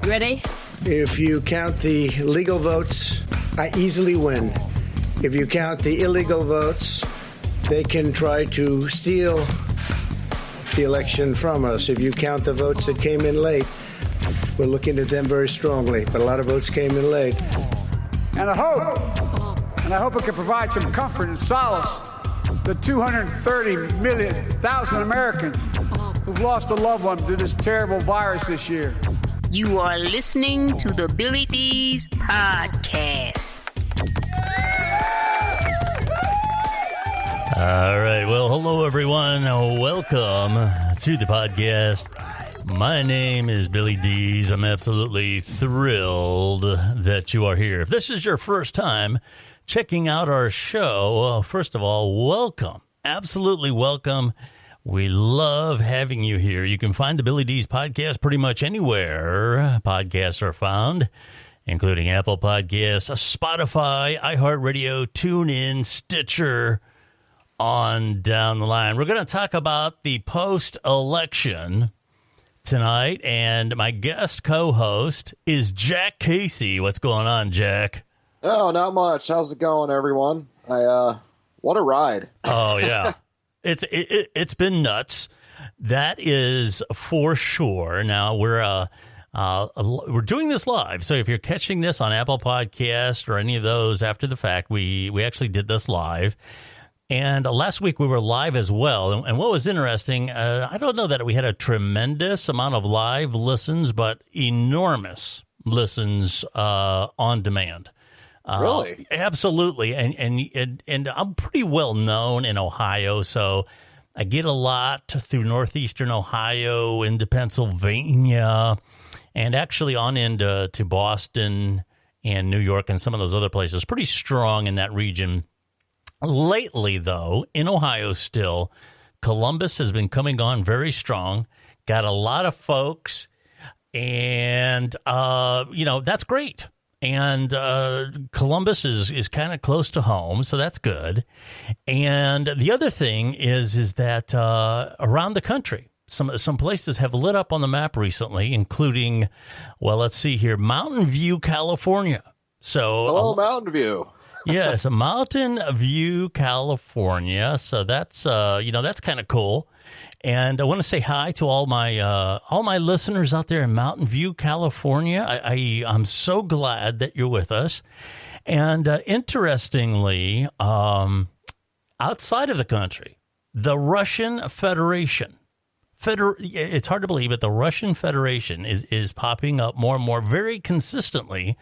Ready? If you count the legal votes, I easily win. If you count the illegal votes, they can try to steal the election from us. If you count the votes that came in late, we're looking at them very strongly, but a lot of votes came in late. And I hope it can provide some comfort and solace to 230,000 Americans who've lost a loved one to this terrible virus this year. You are listening to the Billy Dees podcast. All right. Well, hello, everyone. Welcome to the podcast. My name is Billy Dees. I'm absolutely thrilled that you are here. If this is your first time checking out our show, first of all, welcome. Absolutely welcome. We love having you here. You can find the Billy Dees podcast pretty much anywhere podcasts are found, including Apple Podcasts, Spotify, iHeartRadio, TuneIn, Stitcher, on down the line. We're going to talk about the post-election tonight, and my guest co-host is Jack Casey. What's going on, Jack? Oh, not much. How's it going, everyone? What a ride. Oh, yeah. It's been nuts. That is for sure. Now we're doing this live, so if you're catching this on Apple Podcast or any of those after the fact, we actually did this live. And last week we were live as well. And what was interesting, I don't know that we had a tremendous amount of live listens, but enormous listens on demand. Really? Absolutely. And I'm pretty well known in Ohio, so I get a lot through northeastern Ohio, into Pennsylvania, and actually on into to Boston and New York and some of those other places. Pretty strong in that region. Lately, though, in Ohio still, Columbus has been coming on very strong. Got a lot of folks, and, that's great. And Columbus is kind of close to home, so that's good. And the other thing is that around the country, some places have lit up on the map recently, including, well, let's see here, Mountain View, California. So, hello, Mountain View. Yes, Mountain View, California. So that's that's kind of cool. And I want to say hi to all my listeners out there in Mountain View, California. I'm so glad that you're with us. And interestingly, outside of the country, the Russian Federation. It's hard to believe, but the Russian Federation is popping up more and more very consistently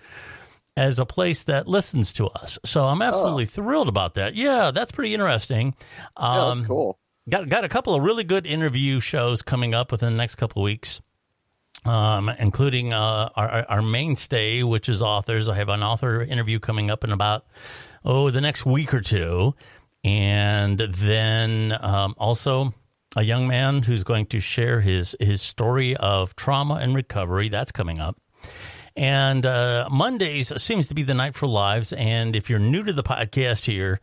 as a place that listens to us. So I'm absolutely thrilled about that. Yeah, that's pretty interesting. Yeah, that's cool. Got a couple of really good interview shows coming up within the next couple of weeks, including our mainstay, which is authors. I have an author interview coming up in about, the next week or two. And then also a young man who's going to share his story of trauma and recovery. That's coming up. And Mondays seems to be the night for lives. And if you're new to the podcast here,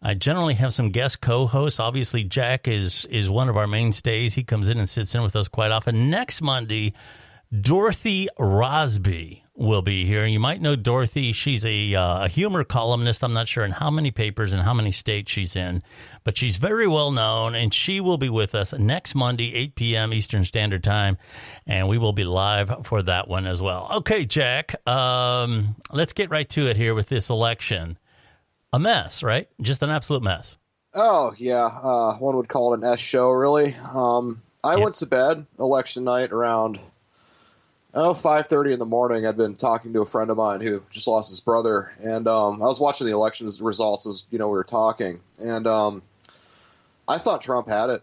I generally have some guest co-hosts. Obviously, Jack is one of our mainstays. He comes in and sits in with us quite often. Next Monday, Dorothy Rosby will be here. You might know Dorothy. She's a humor columnist. I'm not sure in how many papers and how many states she's in, but she's very well known, and she will be with us next Monday, 8 p.m. Eastern Standard Time, and we will be live for that one as well. Okay, Jack, let's get right to it here with this election. A mess, right? Just an absolute mess. Oh, yeah. One would call it an S show, really. I went to bed election night around 5:30 in the morning. I'd been talking to a friend of mine who just lost his brother, and I was watching the election results as we were talking, and I thought Trump had it.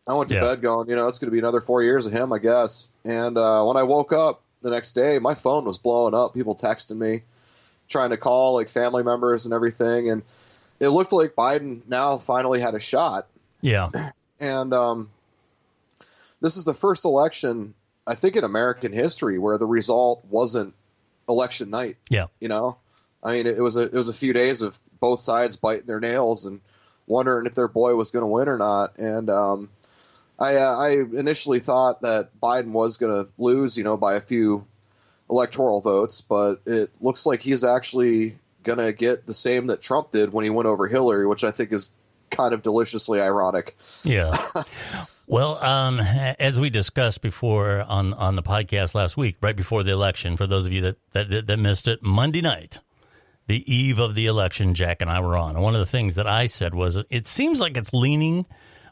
I went to bed going, it's going to be another 4 years of him, I guess. And when I woke up the next day, my phone was blowing up. People texting me, trying to call like family members and everything, and it looked like Biden now finally had a shot. Yeah, and this is the first election, I think, in American history where the result wasn't election night. Yeah. I mean, it was a few days of both sides biting their nails and wondering if their boy was going to win or not. And I initially thought that Biden was going to lose, by a few electoral votes, but it looks like he's actually going to get the same that Trump did when he went over Hillary, which I think is kind of deliciously ironic. Yeah. Well, as we discussed before on the podcast last week, right before the election, for those of you that missed it, Monday night, the eve of the election, Jack and I were on. And one of the things that I said was, it seems like it's leaning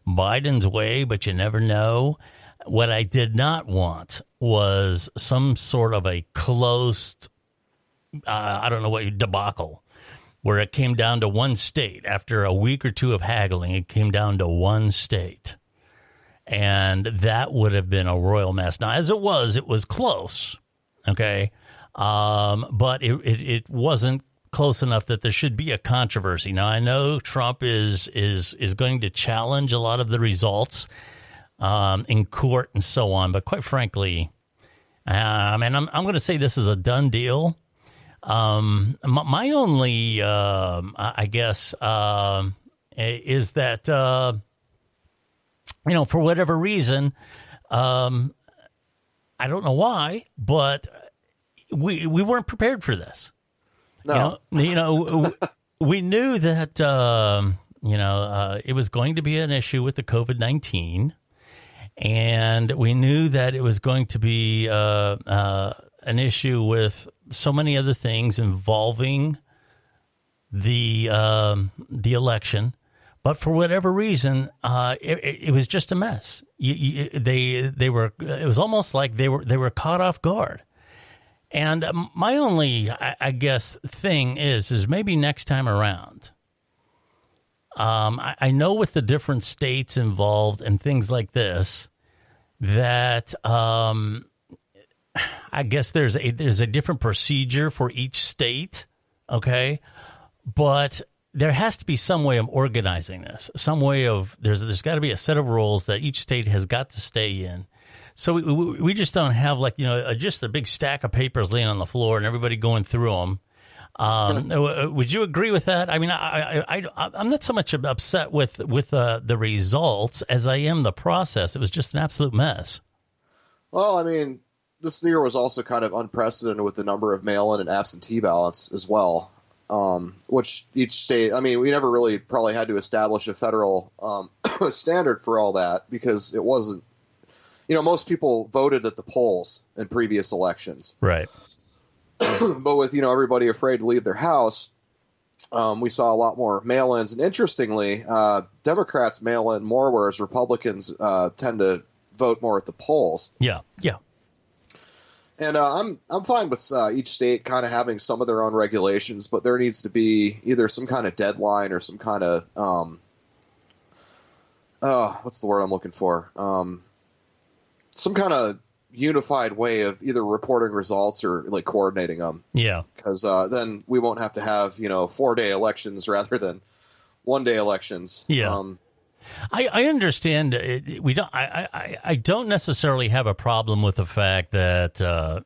Biden's way, but you never know. What I did not want was some sort of a close, I don't know what, debacle, where it came down to one state. After a week or two of haggling, it came down to one state. And that would have been a royal mess. Now, as it was close, okay? But it wasn't close enough that there should be a controversy. Now, I know Trump is going to challenge a lot of the results in court and so on, but quite frankly, and I'm going to say this is a done deal. My only, I guess, is that, for whatever reason, I don't know why, but we weren't prepared for this. No. We knew that, it was going to be an issue with the COVID-19, and we knew that it was going to be an issue with so many other things involving the election. But for whatever reason, it was just a mess. They were. It was almost like they were caught off guard. And my only, I guess, thing is maybe next time around. I know with the different states involved and things like this, that I guess there's a different procedure for each state. Okay, but there has to be some way of organizing this. Some way of there's got to be a set of rules that each state has got to stay in. So we just don't have just a big stack of papers laying on the floor and everybody going through them. Would you agree with that? I mean, I'm not so much upset with the results as I am the process. It was just an absolute mess. Well, I mean, this year was also kind of unprecedented with the number of mail-in and absentee ballots as well, which each state, I mean, we never really probably had to establish a federal standard for all that because it wasn't, most people voted at the polls in previous elections. Right. But with, everybody afraid to leave their house, we saw a lot more mail-ins. And interestingly, Democrats mail in more, whereas Republicans tend to vote more at the polls. Yeah, yeah. And I'm fine with each state kind of having some of their own regulations, but there needs to be either some kind of deadline or some kind of what's the word I'm looking for? Some kind of unified way of either reporting results or like coordinating them. Yeah. Because then we won't have to have 4-day elections rather than 1-day elections. Yeah. I understand. We don't. I don't necessarily have a problem with the fact that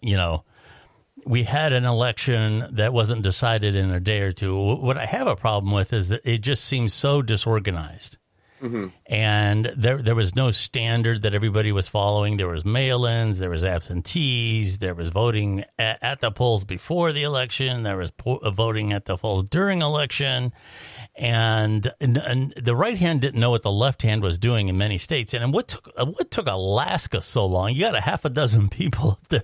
we had an election that wasn't decided in a day or two. What I have a problem with is that it just seems so disorganized. Mm-hmm. And there was no standard that everybody was following. There was mail-ins, there was absentees, there was voting at the polls before the election, there was voting at the polls during election, and the right hand didn't know what the left hand was doing in many states. And what took Alaska so long? You got a half a dozen people up there.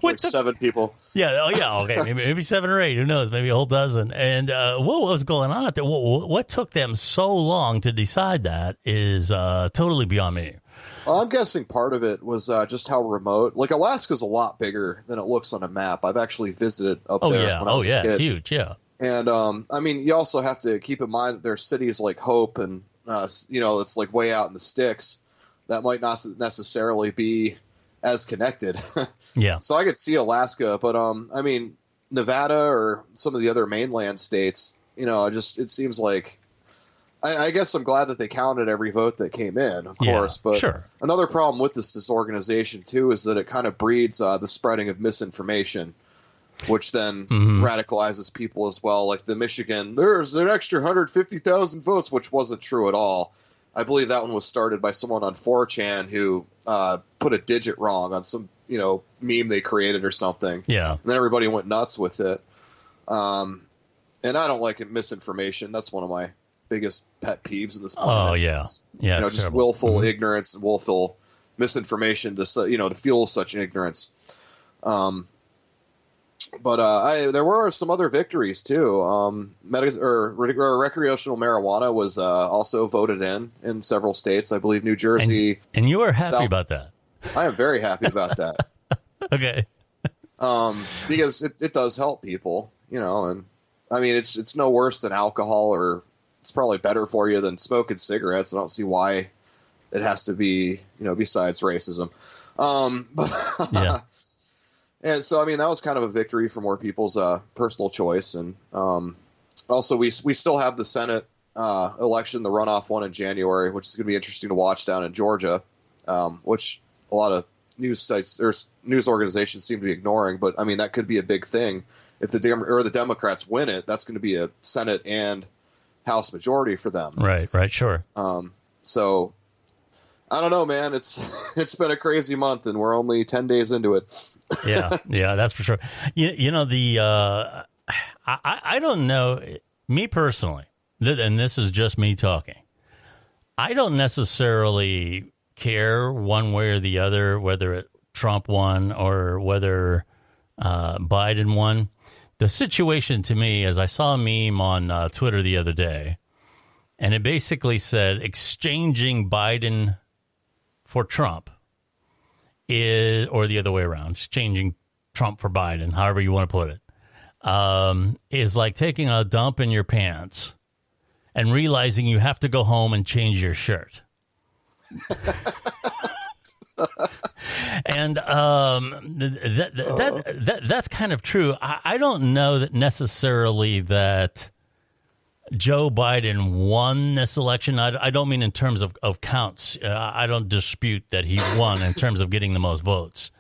Like 7 people. Yeah. Oh, yeah. Okay. Maybe 7 or 8. Who knows? Maybe a whole dozen. And what was going on out there? What took them so long to decide that is totally beyond me. Well, I'm guessing part of it was just how remote. Like Alaska's a lot bigger than it looks on a map. I've actually visited up there. Yeah. When I was a kid. It's huge. Yeah. And I mean, you also have to keep in mind that there's cities like Hope and it's like way out in the sticks that might not necessarily be as connected. Yeah. So I could see Alaska, but I mean, Nevada or some of the other mainland states, it seems like I guess I'm glad that they counted every vote that came in, of course. But sure. Another problem with this disorganization too is that it kind of breeds the spreading of misinformation, which then radicalizes people as well. Like the Michigan, there's an extra 150,000 votes, which wasn't true at all. I believe that one was started by someone on 4chan who put a digit wrong on some, meme they created or something. Yeah. And then everybody went nuts with it. And I don't like it, misinformation. That's one of my biggest pet peeves in this planet. Oh, yeah. Yeah. Just terrible. willful ignorance and willful misinformation to fuel such ignorance. But there were some other victories too. Recreational marijuana was also voted in several states. I believe New Jersey. And you are happy about that. I am very happy about that. Okay. Because it does help people, and I mean it's no worse than alcohol, or it's probably better for you than smoking cigarettes. I don't see why it has to be, besides racism. But yeah. And so, I mean, that was kind of a victory for more people's personal choice. And also, we still have the Senate election, the runoff one in January, which is going to be interesting to watch down in Georgia, which a lot of news sites or news organizations seem to be ignoring. But, I mean, that could be a big thing. If the Democrats win it, that's going to be a Senate and House majority for them. Right, sure. So I don't know, man. It's been a crazy month, and we're only 10 days into it. yeah, that's for sure. I don't know. Me personally, and this is just me talking, I don't necessarily care one way or the other whether Trump won or whether Biden won. The situation to me, as I saw a meme on Twitter the other day, and it basically said exchanging Biden for Trump or the other way around, exchanging Trump for Biden, however you want to put it, is like taking a dump in your pants and realizing you have to go home and change your shirt. And that's kind of true. I don't know that necessarily that Joe Biden won this election. I don't mean in terms of counts. I don't dispute that he won in terms of getting the most votes.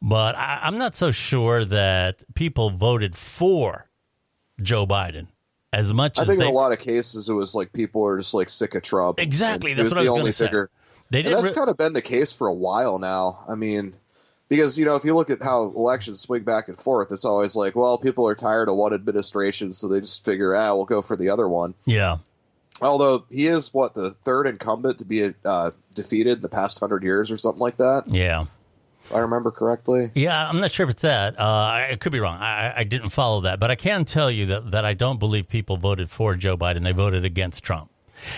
But I'm not so sure that people voted for Joe Biden as much as I think in a lot of cases it was like people are just like sick of Trump. Exactly. That's what I was going to say. And that's kind of been the case for a while now. I mean, because, if you look at how elections swing back and forth, it's always like, well, people are tired of one administration, so they just figure, we'll go for the other one. Yeah. Although he is, the third incumbent to be defeated in the past 100 years or something like that. Yeah. If I remember correctly. Yeah, I'm not sure if it's that. I could be wrong. I didn't follow that. But I can tell you that I don't believe people voted for Joe Biden. They voted against Trump.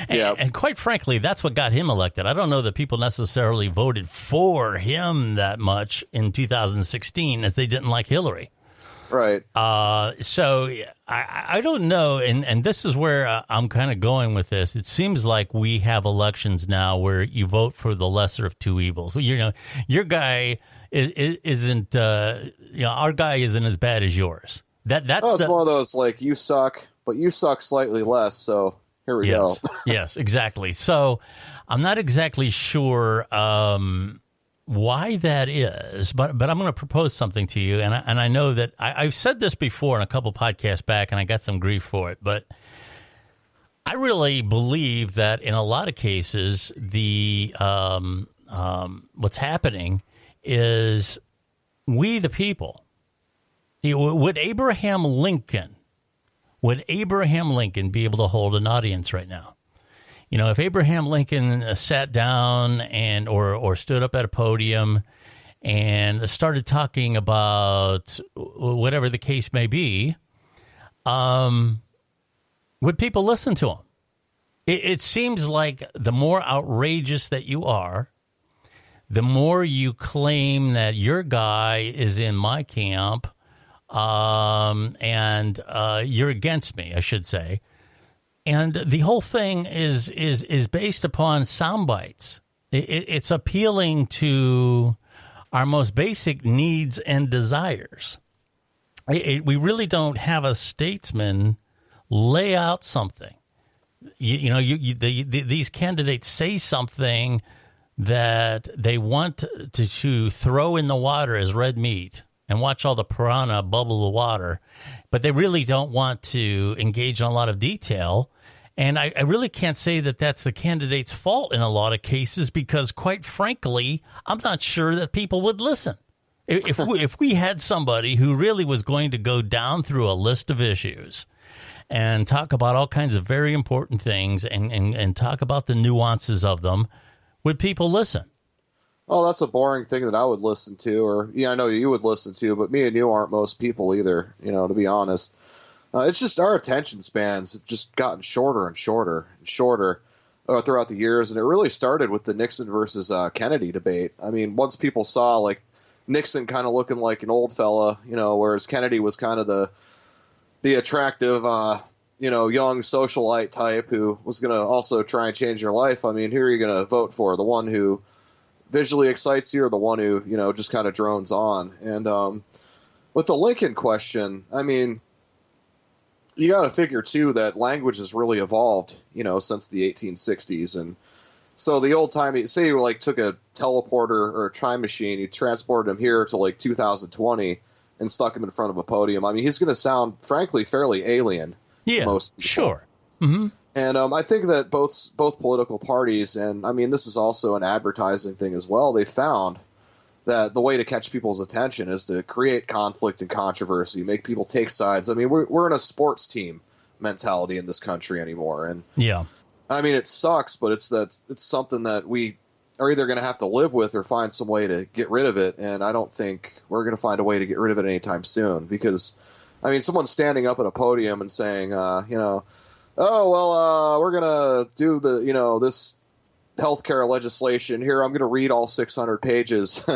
And quite frankly, that's what got him elected. I don't know that people necessarily voted for him that much in 2016 as they didn't like Hillary. Right. So I don't know. And this is where I'm kind of going with this. It seems like we have elections now where you vote for the lesser of two evils. Your guy isn't, our guy isn't as bad as yours. That's it's one of those, like, you suck, but you suck slightly less. So here we go. Yes, exactly. So I'm not exactly sure why that is, but I'm going to propose something to you. And I know that I've said this before in a couple podcasts back, and I got some grief for it. But I really believe that in a lot of cases, the what's happening is we, the people, would Abraham Lincoln be able to hold an audience right now? If Abraham Lincoln sat down or stood up at a podium and started talking about whatever the case may be, would people listen to him? It seems like the more outrageous that you are, the more you claim that your guy is in my camp, and you're against me, I should say. And the whole thing is based upon sound bites. It's appealing to our most basic needs and desires. We really don't have a statesman lay out something. These candidates say something that they want to throw in the water as red meat and watch all the piranha bubble the water, but they really don't want to engage in a lot of detail. And I really can't say that that's the candidate's fault in a lot of cases because, quite frankly, I'm not sure that people would listen. If we had somebody who really was going to go down through a list of issues and talk about all kinds of very important things and talk about the nuances of them, would people listen? Oh, that's a boring thing that I would listen to, or I know you would listen to, but me and you aren't most people either, to be honest. It's just our attention spans have just gotten shorter and shorter and shorter throughout the years, and it really started with the Nixon versus Kennedy debate. I mean, once people saw, like, Nixon kind of looking like an old fella, whereas Kennedy was kind of the attractive, young socialite type who was going to also try and change your life. I mean, who are you going to vote for? The one who visually excites you or the one who, just kind of drones on? And with the Lincoln question, I mean, you got to figure, too, that language has really evolved, since the 1860s. And so the old time, say you like took a teleporter or a time machine, you transported him here to like 2020 and stuck him in front of a podium. I mean, he's going to sound, frankly, fairly alien to most people. Sure. Mm-hmm. And I think that both political parties, and I mean, this is also an advertising thing as well, they found that the way to catch people's attention is to create conflict and controversy, make people take sides. I mean, we're in a sports team mentality in this country anymore. And yeah, I mean, it sucks, but it's something that we are either going to have to live with or find some way to get rid of it. And I don't think we're going to find a way to get rid of it anytime soon, because I mean, someone standing up at a podium and saying, we're going to do this healthcare legislation here. I'm going to read all 600 pages.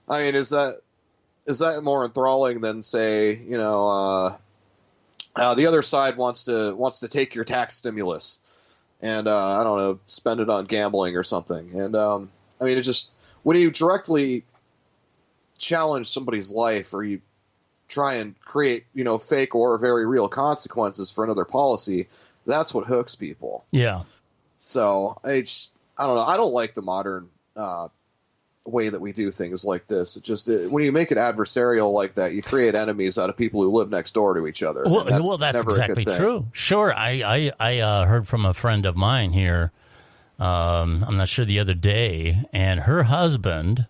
I mean, is that more enthralling than, say, the other side wants to take your tax stimulus and I don't know, spend it on gambling or something. And I mean, it's just when you directly challenge somebody's life or you try and create fake or very real consequences for another policy, that's what hooks people. Yeah. So I don't know. I don't like the modern way that we do things like this. When you make it adversarial like that, you create enemies out of people who live next door to each other. Well, that's exactly true. Sure. I heard from a friend of mine here, I'm not sure, the other day, and her husband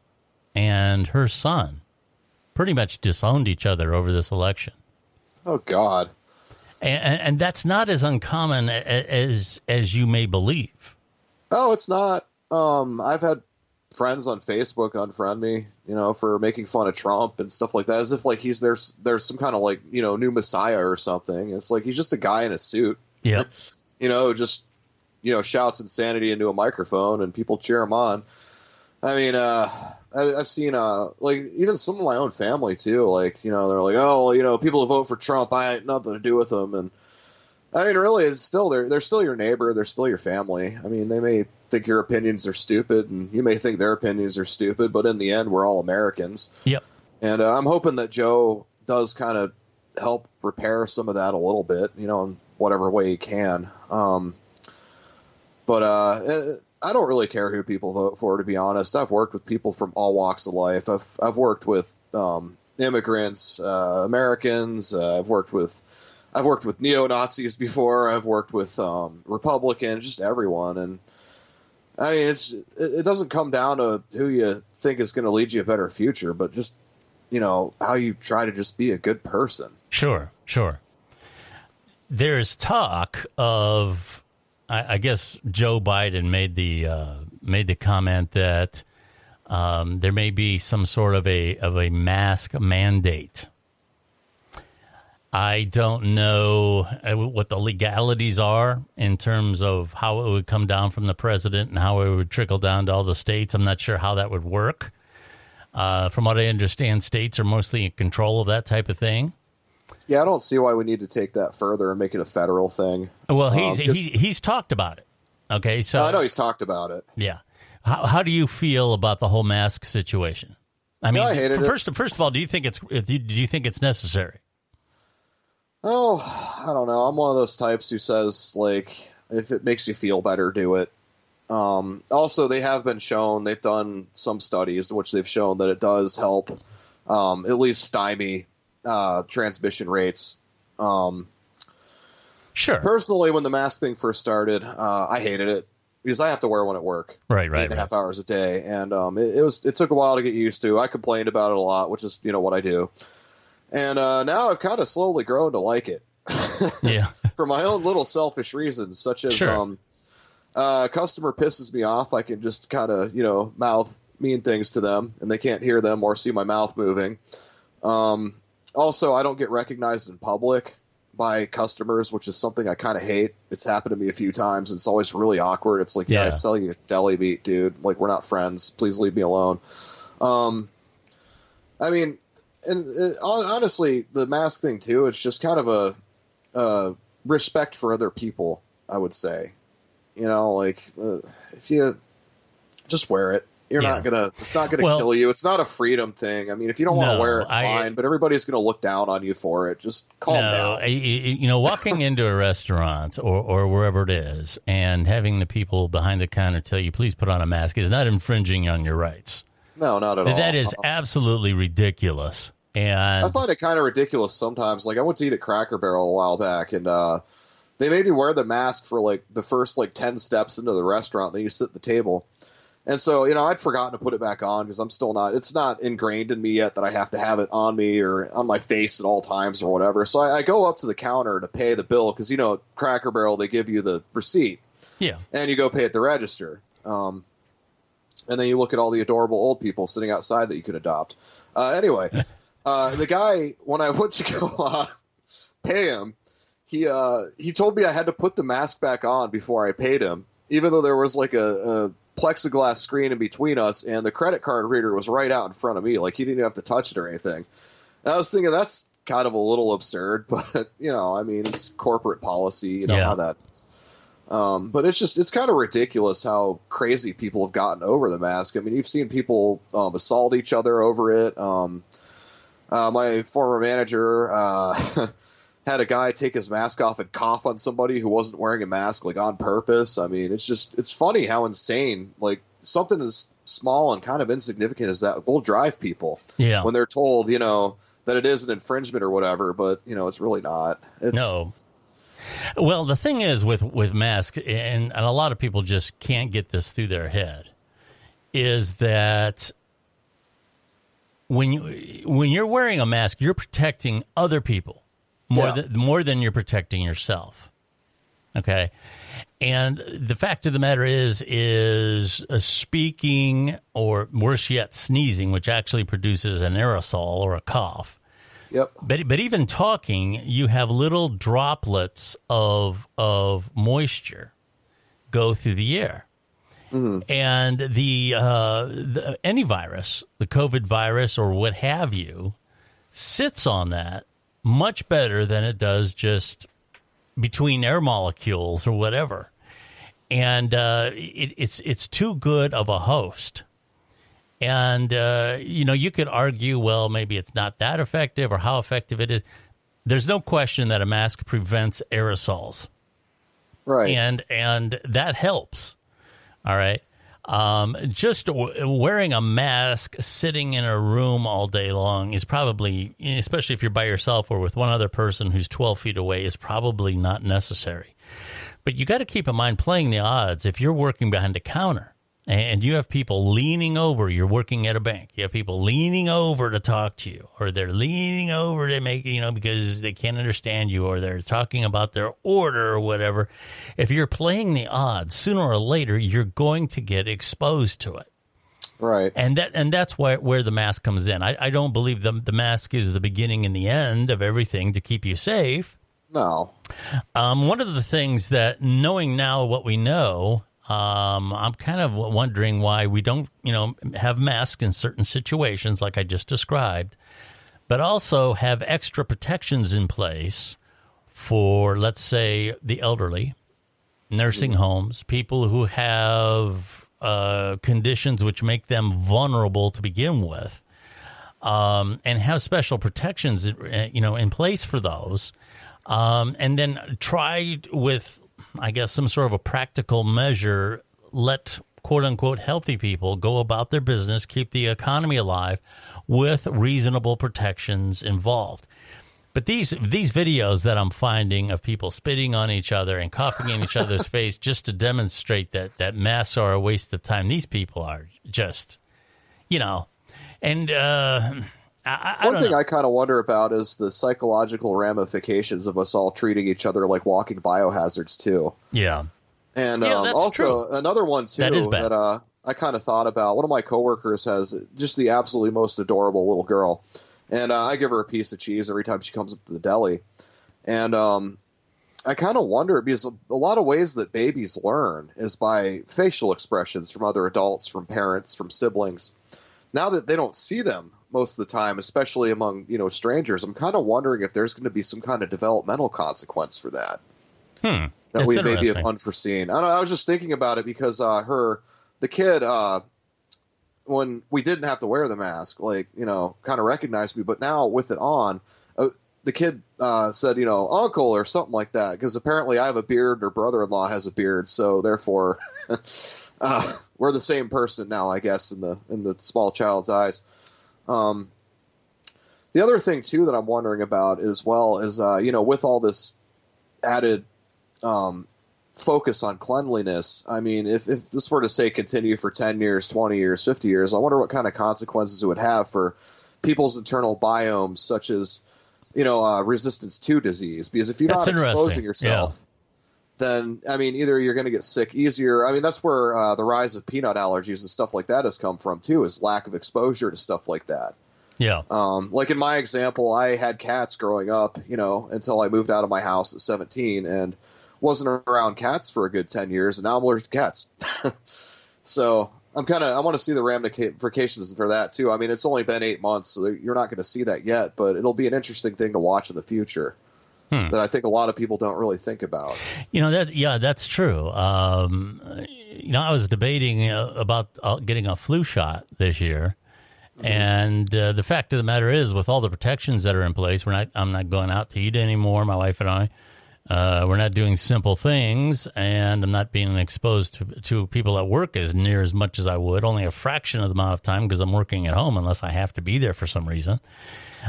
and her son pretty much disowned each other over this election. Oh, God. And that's not as uncommon as you may believe. Oh, it's not. I've had friends on Facebook unfriend me, for making fun of Trump and stuff like that, as if like there's some kind of like, new messiah or something. It's like he's just a guy in a suit. Yeah. Just shouts insanity into a microphone and people cheer him on. I mean, I've seen like even some of my own family too. Like they're like, oh, people who vote for Trump, I had nothing to do with them. And I mean, really, it's still they're still your neighbor. They're still your family. I mean, they may think your opinions are stupid, and you may think their opinions are stupid, but in the end, we're all Americans. Yep. And I'm hoping that Joe does kind of help repair some of that a little bit, in whatever way he can. But I don't really care who people vote for, to be honest. I've worked with people from all walks of life. I've worked with immigrants, Americans. I've worked with neo-Nazis before. I've worked with Republicans, just everyone. And I mean, it doesn't come down to who you think is going to lead you a better future, but just, how you try to just be a good person. Sure. There's talk of, I guess Joe Biden made the comment that there may be some sort of a mask mandate. I don't know what the legalities are in terms of how it would come down from the president and how it would trickle down to all the states. I'm not sure how that would work. From what I understand, states are mostly in control of that type of thing. Yeah, I don't see why we need to take that further and make it a federal thing. Well, he's talked about it. Okay, so I know he's talked about it. Yeah. How do you feel about the whole mask situation? I mean, I hated it. First of all, do you think it's necessary? Oh, I don't know. I'm one of those types who says, like, if it makes you feel better, do it. Also, they've done some studies in which they've shown that it does help at least stymie transmission rates. Sure. Personally, when the mask thing first started, I hated it because I have to wear one at work. Right. 8.5 hours a day. And it took a while to get used to. I complained about it a lot, which is, what I do. And now I've kind of slowly grown to like it. Yeah. For my own little selfish reasons, such as customer pisses me off. I can just kind of, mouth mean things to them and they can't hear them or see my mouth moving. Also, I don't get recognized in public by customers, which is something I kind of hate. It's happened to me a few times, and it's always really awkward. It's like, I sell you a deli meat, dude. Like, we're not friends. Please leave me alone. I mean, honestly, the mask thing too, it's just kind of a respect for other people, I would say. If you just wear it, it's not gonna kill you. It's not a freedom thing. I mean, if you don't want to wear it, fine, but everybody's gonna look down on you for it. Just calm down. Walking into a restaurant or wherever it is and having the people behind the counter tell you, please put on a mask, is not infringing on your rights. No, not at all. That is absolutely ridiculous. And I find it kind of ridiculous sometimes. Like, I went to eat at Cracker Barrel a while back, and they made me wear the mask for like the first 10 steps into the restaurant. Then you sit at the table. And so, I'd forgotten to put it back on because it's not ingrained in me yet that I have to have it on me or on my face at all times or whatever. So I go up to the counter to pay the bill because, at Cracker Barrel, they give you the receipt. Yeah. And you go pay at the register. And then you look at all the adorable old people sitting outside that you could adopt. Anyway, the guy, when I went to go pay him, he told me I had to put the mask back on before I paid him, even though there was like a plexiglass screen in between us, and the credit card reader was right out in front of me. Like, he didn't have to touch it or anything. And I was thinking that's kind of a little absurd, but I mean, it's corporate policy, how that is. But it's kind of ridiculous how crazy people have gotten over the mask. I mean, you've seen people assault each other over it. My former manager had a guy take his mask off and cough on somebody who wasn't wearing a mask, like, on purpose. I mean, it's funny how insane, like, something as small and kind of insignificant as that will drive people when they're told, that it is an infringement or whatever, but, it's really not. No. Well, the thing is with masks, and a lot of people just can't get this through their head, is that when you're wearing a mask, you're protecting other people more than you're protecting yourself. Okay, and the fact of the matter is speaking, or worse yet, sneezing, which actually produces an aerosol or a cough. Yep. But even talking, you have little droplets of moisture go through the air. Mm-hmm. And the any virus, the COVID virus or what have you, sits on that much better than it does just between air molecules or whatever. And it's too good of a host. And, you could argue, well, maybe it's not that effective or how effective it is. There's no question that a mask prevents aerosols. Right. And that helps. All right. Just wearing a mask sitting in a room all day long is probably, especially if you're by yourself or with one other person who's 12 feet away, is probably not necessary. But you got to keep in mind, playing the odds, if you're working behind a counter, and you have people leaning over, you're working at a bank, you have people leaning over to talk to you, or they're leaning over to make, because they can't understand you, or they're talking about their order or whatever. If you're playing the odds, sooner or later, you're going to get exposed to it. Right. And that's where the mask comes in. I don't believe the mask is the beginning and the end of everything to keep you safe. No. One of the things that, knowing now what we know, I'm kind of wondering why we don't, have masks in certain situations like I just described, but also have extra protections in place for, let's say, the elderly, nursing homes, people who have conditions which make them vulnerable to begin with, and have special protections, in place for those, and then try with, I guess, some sort of a practical measure, let quote-unquote healthy people go about their business, keep the economy alive with reasonable protections involved. But these videos that I'm finding of people spitting on each other and coughing in each other's face just to demonstrate that masks are a waste of time. These people are just, and One thing I kind of wonder about is the psychological ramifications of us all treating each other like walking biohazards too. Yeah. And that's also true. another one too that I kind of thought about. One of my coworkers has just the absolutely most adorable little girl, and I give her a piece of cheese every time she comes up to the deli. And I kind of wonder, because a lot of ways that babies learn is by facial expressions from other adults, from parents, from siblings. Now that they don't see them most of the time, especially among strangers, I'm kind of wondering if there's going to be some kind of developmental consequence for that. That we maybe have unforeseen. I was just thinking about it because the kid, when we didn't have to wear the mask, kind of recognized me, but now with it on, the kid said, uncle or something like that, because apparently I have a beard, or brother-in-law has a beard, so therefore we're the same person now, I guess, in the small child's eyes. The other thing too that I'm wondering about as well is with all this added focus on cleanliness, I mean, if this were to say continue for 10 years, 20 years, 50 years, I wonder what kind of consequences it would have for people's internal biomes, such as resistance to disease. Because if you're not exposing yourself, then, I mean, either you're going to get sick easier. I mean, that's where the rise of peanut allergies and stuff like that has come from, too, is lack of exposure to stuff like that. Yeah. Like in my example, I had cats growing up, until I moved out of my house at 17 and wasn't around cats for a good 10 years. And now I'm allergic to cats. So I want to see the ramifications for that, too. I mean, it's only been 8 months, so you're not going to see that yet, but it'll be an interesting thing to watch in the future. That I think a lot of people don't really think about. That's true. I was debating about getting a flu shot this year, and the fact of the matter is, with all the protections that are in place, I'm not going out to eat anymore. My wife and I, we're not doing simple things, and I'm not being exposed to people at work as near as much as I would. Only a fraction of the amount of time because I'm working at home, unless I have to be there for some reason.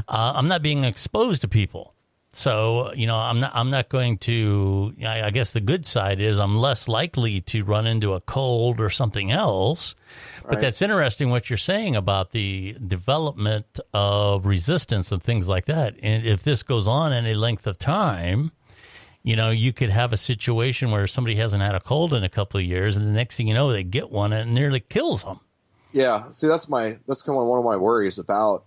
I'm not being exposed to people. So, I'm not going to, I guess the good side is I'm less likely to run into a cold or something else. But Right. That's interesting what you're saying about the development of resistance and things like that. And if this goes on any length of time, you could have a situation where somebody hasn't had a cold in a couple of years, and the next thing you know, they get one and it nearly kills them. Yeah. See, that's kind of one of my worries about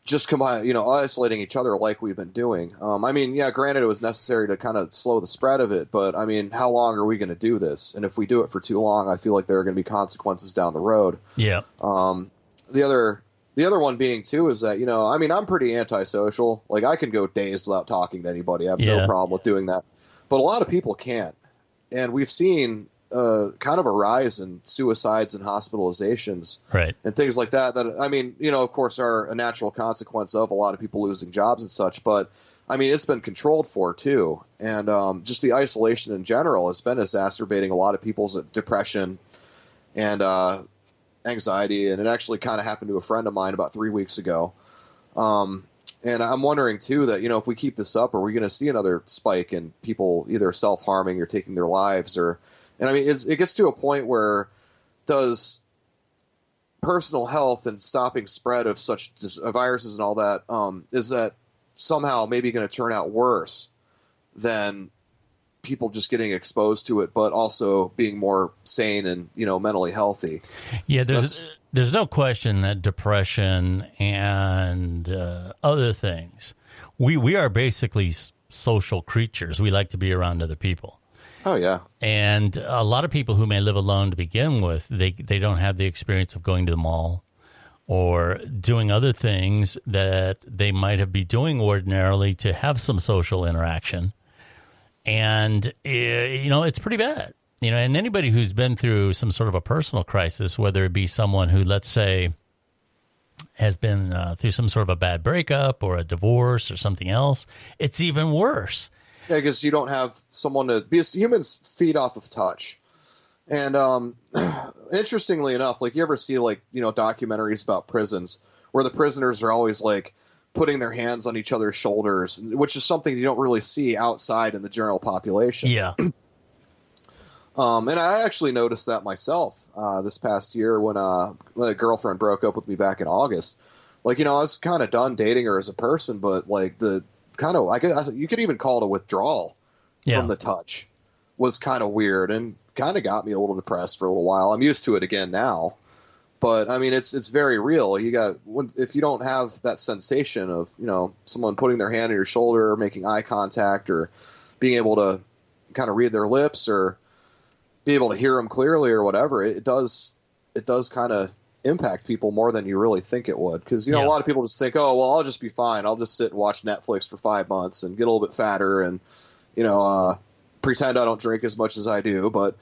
just isolating each other like we've been doing. I mean, yeah, granted, it was necessary to kind of slow the spread of it, but I mean, how long are we going to do this? And if we do it for too long, I feel like there are going to be consequences down the road. Yeah. The other one being too is that, I mean, I'm pretty antisocial. Like, I can go days without talking to anybody. I have no problem with doing that. But a lot of people can't. And we've seen kind of a rise in suicides and hospitalizations, right, and things like that. That, I mean, of course, are a natural consequence of a lot of people losing jobs and such. But I mean, it's been controlled for too, and just the isolation in general has been exacerbating a lot of people's depression and anxiety. And it actually kind of happened to a friend of mine about 3 weeks ago. And I'm wondering too that if we keep this up, are we going to see another spike in people either self-harming or taking their lives, or? And I mean, it gets to a point where does personal health and stopping spread of such viruses and all that, is that somehow maybe going to turn out worse than people just getting exposed to it, but also being more sane and, mentally healthy. Yeah, there's no question that depression and other things, we are basically social creatures. We like to be around other people. Oh, yeah. And a lot of people who may live alone to begin with, they don't have the experience of going to the mall or doing other things that they might be doing ordinarily to have some social interaction. And, it's pretty bad. And anybody who's been through some sort of a personal crisis, whether it be someone who, let's say, has been through some sort of a bad breakup or a divorce or something else, it's even worse. Yeah, because you don't have someone to be. Humans feed off of touch, and interestingly enough, like you ever see documentaries about prisons where the prisoners are always like putting their hands on each other's shoulders, which is something you don't really see outside in the general population. Yeah. And I actually noticed that myself this past year when a girlfriend broke up with me back in August. Like, I was kind of done dating her as a person, but like the kind of, you could even call it a withdrawal from the touch was kind of weird and kind of got me a little depressed for a little while. I'm used to it again now, but I mean, it's very real. If you don't have that sensation of, someone putting their hand on your shoulder or making eye contact or being able to kind of read their lips or be able to hear them clearly or whatever, it does kind of impact people more than you really think it would. Because, a lot of people just think, oh, well, I'll just be fine. I'll just sit and watch Netflix for 5 months and get a little bit fatter and, pretend I don't drink as much as I do. But,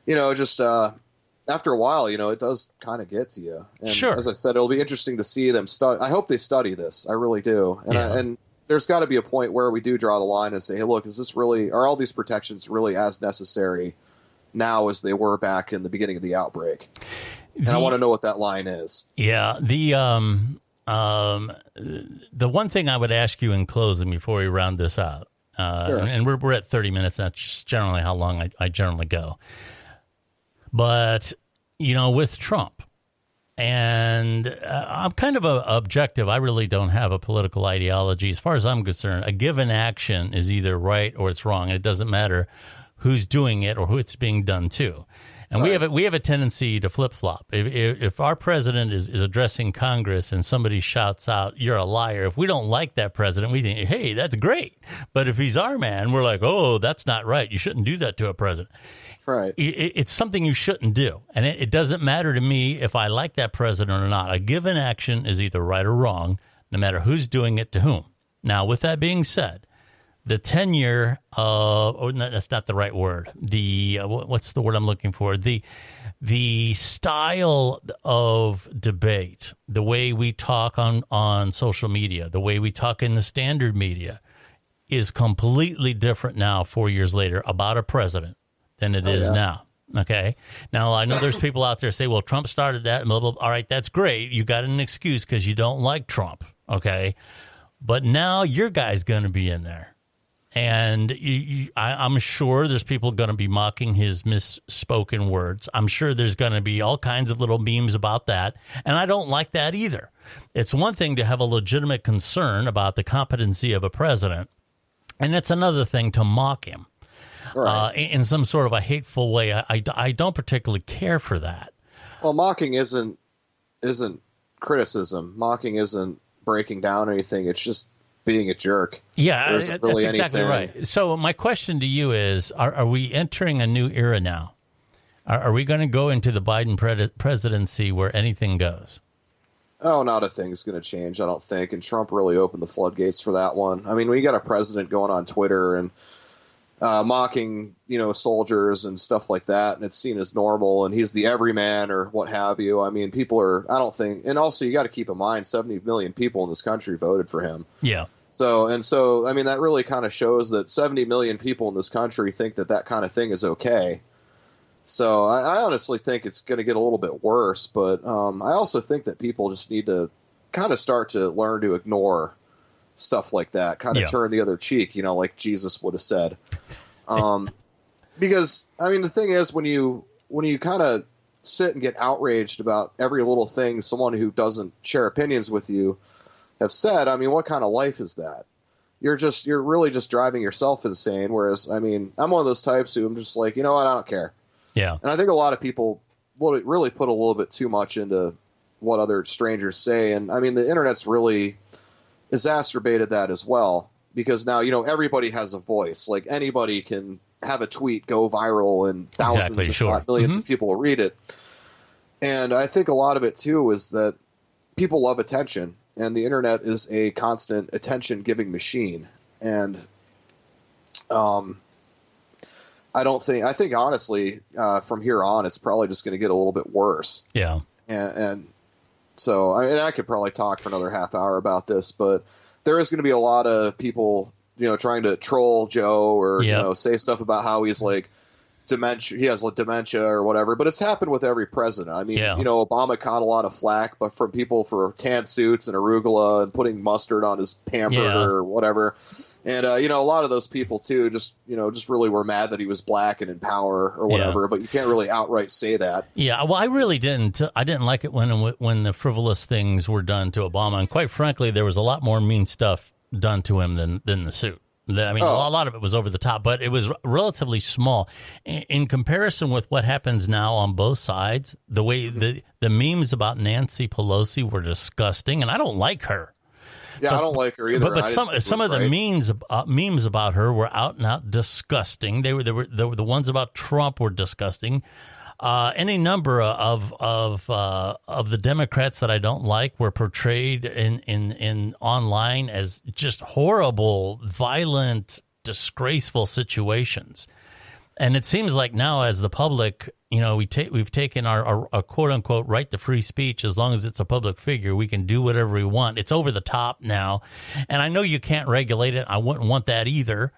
just after a while, it does kind of get to you. And sure. As I said, it'll be interesting to see them study. I hope they study this. I really do. And, and there's got to be a point where we do draw the line and say, hey, look, are all these protections really as necessary now as they were back in the beginning of the outbreak? And I want to know what that line is. Yeah. The one thing I would ask you in closing before we round this out, sure. And we're at 30 minutes. That's generally how long I generally go. But, with Trump, and I'm kind of objective. I really don't have a political ideology. As far as I'm concerned, a given action is either right or it's wrong. And it doesn't matter who's doing it or who it's being done to. And right. we have a tendency to flip-flop. If our president is addressing Congress and somebody shouts out, you're a liar, if we don't like that president, we think, hey, that's great. But if he's our man, we're like, oh, that's not right. You shouldn't do that to a president. Right. It's something you shouldn't do. And it doesn't matter to me if I like that president or not. A given action is either right or wrong, no matter who's doing it to whom. Now, with that being said, the tenure of, that's not the right word. What's the word I'm looking for? The style of debate, the way we talk on social media, the way we talk in the standard media is completely different now, 4 years later, about a president than it is now. Okay. Now, I know there's people out there say, well, Trump started that. And blah, blah, blah. All right, that's great. You got an excuse because you don't like Trump. Okay. But now your guy's going to be in there. And I'm sure there's people going to be mocking his misspoken words. I'm sure there's going to be all kinds of little memes about that. And I don't like that either. It's one thing to have a legitimate concern about the competency of a president. And it's another thing to mock him. Right. In some sort of a hateful way. I don't particularly care for that. Well, mocking isn't criticism. Mocking isn't breaking down anything. It's just being a jerk. Yeah, that's exactly right. So my question to you is, are we entering a new era now? Are we going to go into the Biden presidency where anything goes? Oh, not a thing's going to change, I don't think. And Trump really opened the floodgates for that one. I mean, when you got a president going on Twitter and mocking, soldiers and stuff like that, and it's seen as normal, and he's the everyman or what have you. I mean, I don't think, and also you got to keep in mind, 70 million people in this country voted for him. Yeah. So, I mean, that really kind of shows that 70 million people in this country think that kind of thing is okay. So I honestly think it's going to get a little bit worse, but I also think that people just need to kind of start to learn to ignore stuff like that, kind of turn the other cheek, like Jesus would have said. Because, I mean, the thing is, when you kind of sit and get outraged about every little thing someone who doesn't share opinions with you have said, I mean, what kind of life is that? You're really just driving yourself insane. Whereas, I mean, I'm one of those types who I'm just like, you know what, I don't care. Yeah. And I think a lot of people really put a little bit too much into what other strangers say. And I mean, the internet's really exacerbated that as well, because now, everybody has a voice. Like, anybody can have a tweet go viral and thousands, if not millions of people will read it. And I think a lot of it too is that people love attention, and the internet is a constant attention giving machine. And I think honestly, from here on, it's probably just going to get a little bit worse. Yeah. And so I could probably talk for another half hour about this, but there is going to be a lot of people, trying to troll Joe or, say stuff about how he's like dementia. He has like dementia or whatever, but it's happened with every president. I mean, Obama caught a lot of flack, but from people for tan suits and arugula and putting mustard on his hamburger or whatever. And, a lot of those people too, just really were mad that he was black and in power or whatever, but you can't really outright say that. Yeah. Well, I really didn't. I didn't like it when the frivolous things were done to Obama. And quite frankly, there was a lot more mean stuff done to him than the suit. I mean, a lot of it was over the top, but it was relatively small in comparison with what happens now on both sides. The way the memes about Nancy Pelosi were disgusting, and I don't like her. Yeah, I don't like her either. But some of the memes about her were out and out disgusting. They were the ones about Trump were disgusting. Any number of the Democrats that I don't like were portrayed in online as just horrible, violent, disgraceful situations. And it seems like now, as the public, we've taken our quote unquote right to free speech. As long as it's a public figure, we can do whatever we want. It's over the top now, and I know you can't regulate it. I wouldn't want that either.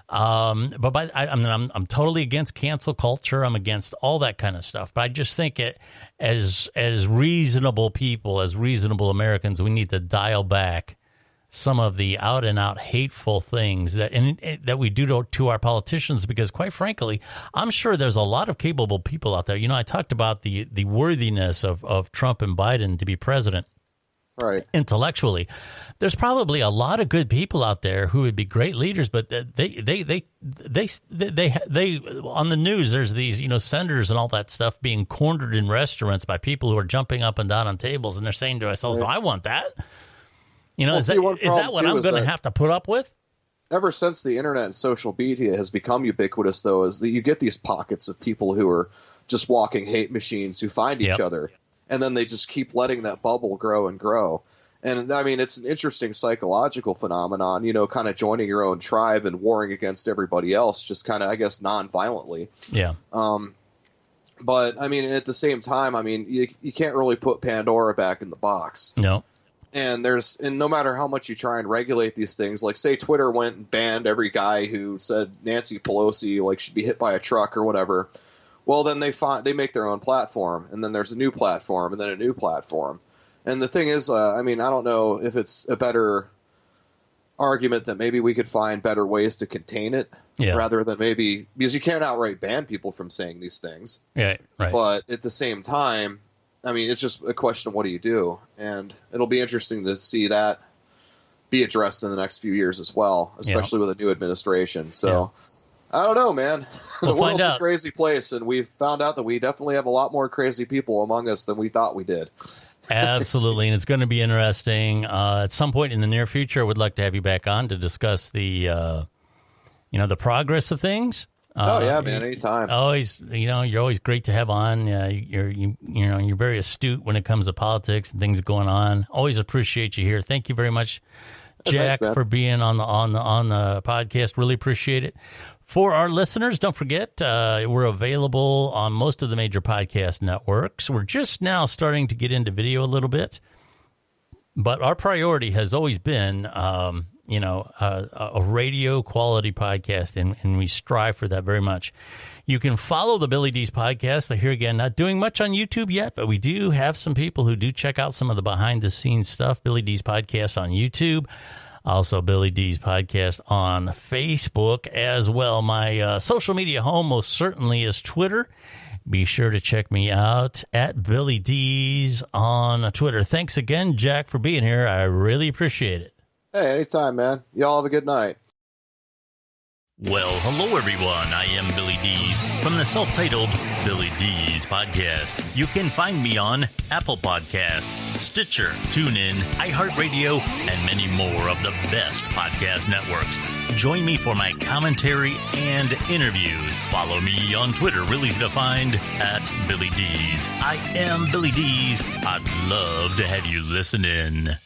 I'm totally against cancel culture. I'm against all that kind of stuff. But I just think as reasonable people, as reasonable Americans, we need to dial back some of the out and out hateful things that we do to our politicians, because quite frankly, I'm sure there's a lot of capable people out there. I talked about the worthiness of Trump and Biden to be president. Right. Intellectually, there's probably a lot of good people out there who would be great leaders, but they on the news, there's these, senators and all that stuff being cornered in restaurants by people who are jumping up and down on tables, and they're saying to ourselves, I want that. Is that what I'm going to have to put up with? Ever since the internet and social media has become ubiquitous, though, is that you get these pockets of people who are just walking hate machines who find each other. And then they just keep letting that bubble grow and grow. And I mean, it's an interesting psychological phenomenon, kind of joining your own tribe and warring against everybody else, just kind of, I guess, non-violently. Yeah. But I mean, at the same time, I mean, you can't really put Pandora back in the box. No. And no matter how much you try and regulate these things, like say Twitter went and banned every guy who said Nancy Pelosi should be hit by a truck or whatever. Well, then they make their own platform, and then there's a new platform, and then a new platform. And the thing is, I don't know if it's a better argument that maybe we could find better ways to contain it, rather than because you can't outright ban people from saying these things. Yeah, right. But at the same time, I mean, it's just a question of what do you do, and it'll be interesting to see that be addressed in the next few years as well, especially with a new administration. So. Yeah. I don't know, man. The world's a crazy place, and we've found out that we definitely have a lot more crazy people among us than we thought we did. Absolutely, and it's going to be interesting. At some point in the near future, I would like to have you back on to discuss the progress of things. Man, anytime. Always, you're always great to have on. You're very astute when it comes to politics and things going on. Always appreciate you here. Thank you very much, Jack, for being on the podcast. Really appreciate it. For our listeners, don't forget, we're available on most of the major podcast networks. We're just now starting to get into video a little bit, but our priority has always been, a radio quality podcast, and we strive for that very much. You can follow the Billy Dees podcast. Here again, not doing much on YouTube yet, but we do have some people who do check out some of the behind-the-scenes stuff. Billy Dees podcast on YouTube. Also, Billy Dees podcast on Facebook as well. My social media home most certainly is Twitter. Be sure to check me out at Billy Dees on Twitter. Thanks again, Jack, for being here. I really appreciate it. Hey, anytime, man. Y'all have a good night. Well, hello, everyone. I am Billy Dees from the self-titled Billy Dees podcast. You can find me on Apple Podcasts, Stitcher, TuneIn, iHeartRadio, and many more of the best podcast networks. Join me for my commentary and interviews. Follow me on Twitter, real easy to find, at Billy Dees. I am Billy Dees. I'd love to have you listen in.